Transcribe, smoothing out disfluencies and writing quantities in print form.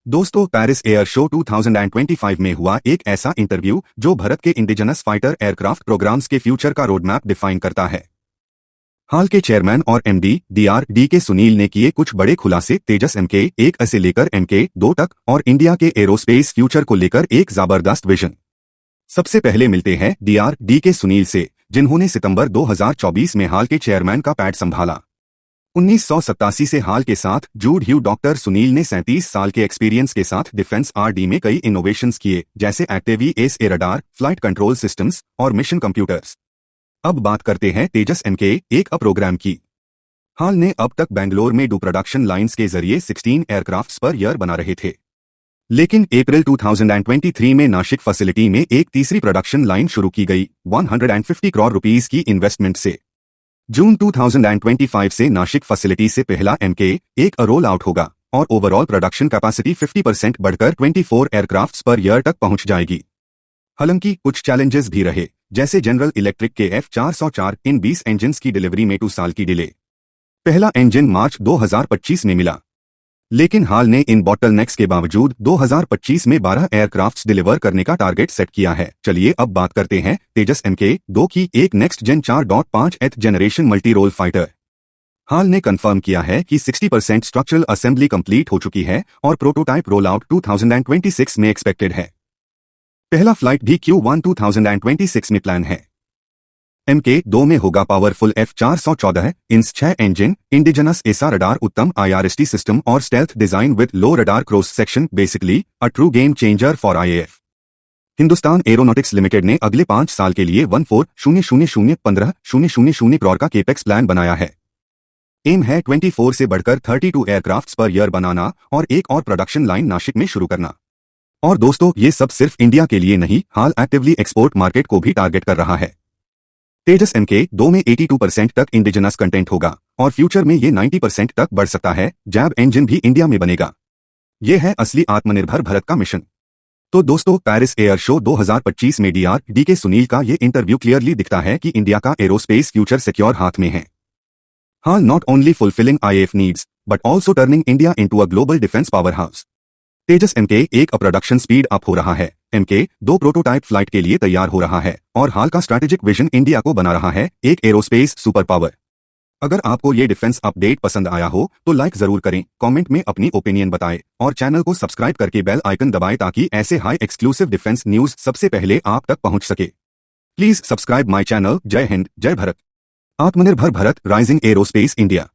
दोस्तों, Paris air show 2025 में हुआ एक ऐसा इंटरव्यू जो भारत के इंडिजिनस फाइटर एयरक्राफ्ट प्रोग्राम्स के फ्यूचर का रोडमैप डिफाइन करता है। हाल के चेयरमैन और एमडी डीआरडी के सुनील ने किए कुछ बड़े खुलासे तेजस MK-1 से लेकर MK-2 तक और इंडिया के एरोस्पेस फ्यूचर को लेकर एक जबरदस्त विजन। सबसे पहले मिलते हैं डीआरडी के सुनील से, जिन्होंने सितंबर 2024 में हाल के चेयरमैन का पैड संभाला। 1987 से हाल के साथ जूड ह्यू डॉक्टर सुनील ने 37 साल के एक्सपीरियंस के साथ डिफेंस RD में कई इनोवेशंस किए, जैसे active S A radar, flight control systems और मिशन कंप्यूटर्स। अब बात करते हैं तेजस MK-1 प्रोग्राम की। हाल ने अब तक बेंगलोर में 2 प्रोडक्शन लाइंस के जरिए 16 एयरक्राफ्ट्स पर ईयर बना रहे थे, लेकिन अप्रैल 2023 में नासिक फैसिलिटी में एक तीसरी प्रोडक्शन लाइन शुरू की गई 150 करोड़ रुपीस की इन्वेस्टमेंट से। जून 2025 से नासिक फैसिलिटी से पहला MK-1 रोल आउट होगा और ओवरऑल प्रोडक्शन कैपेसिटी 50% बढ़कर 24 एयरक्राफ्ट्स पर ईयर तक पहुंच जाएगी। हालांकि कुछ चैलेंजेस भी रहे, जैसे जनरल इलेक्ट्रिक के F404 इन 20 इंजन्स की डिलीवरी में 2 साल की डिले। पहला इंजन मार्च 2025 में मिला, लेकिन हाल ने इन बॉटलनेक्स के बावजूद 2025 में 12 एयरक्राफ्ट्स डिलीवर करने का टारगेट सेट किया है। चलिए अब बात करते हैं तेजस MK-2 की, एक next gen 4.5th generation multi role fighter. हाल ने कंफर्म किया है कि 60% स्ट्रक्चरल असेंबली कंप्लीट हो चुकी है और प्रोटोटाइप रोल आउट 2026 में एक्सपेक्टेड है। पहला फ्लाइट भी Q1 2026 में प्लान है। MK-2 में होगा powerful F414 inch 6 engine, indigenous एसा रडार, उत्तम IRST सिस्टम और stealth design with low radar cross section, basically a true game changer for IAF। Hindustan aeronautics limited ने अगले 5 साल के लिए 14,000,15,000 करोड़ का केपेक्स प्लान बनाया है। एम है 24 से बढ़कर 32 एयरक्राफ्ट्स पर ईयर बनाना और एक और प्रोडक्शन लाइन नासिक में शुरू करना। और दोस्तों, ये सब सिर्फ इंडिया के लिए नहीं, हाल एक्टिवली एक्सपोर्ट मार्केट को भी टारगेट कर रहा है। तेजस MK-2 में 82% तक इंडिजिनस कंटेंट होगा और फ्यूचर में ये 90% तक बढ़ सकता है। जैब इंजन भी इंडिया में बनेगा। ये है असली आत्मनिर्भर भारत का मिशन। तो दोस्तों, पेरिस एयर शो 2025 में डीआरडी के सुनील का ये इंटरव्यू क्लियरली दिखता है कि इंडिया का एरोस्पेस फ्यूचर सिक्योर हाथ में है। हाँ, not only fulfilling IAF needs but also turning India into a global defence power house. Tejas MK-1 production speed up हो रहा है, MK-2 प्रोटोटाइप फ्लाइट के लिए तैयार हो रहा है और हाल का स्ट्रैटेजिक विजन इंडिया को बना रहा है एक एरोस्पेस सुपर पावर। अगर आपको ये डिफेंस अपडेट पसंद आया हो तो लाइक जरूर करें, कमेंट में अपनी ओपिनियन बताएं और चैनल को सब्सक्राइब करके बेल आइकन दबाएं ताकि ऐसे हाई एक्सक्लूसिव डिफेंस न्यूज सबसे पहले आप तक पहुंच सके। Please subscribe my channel. जय हिंद, जय भारत। आत्मनिर्भर भारत, राइजिंग एरोस्पेस इंडिया।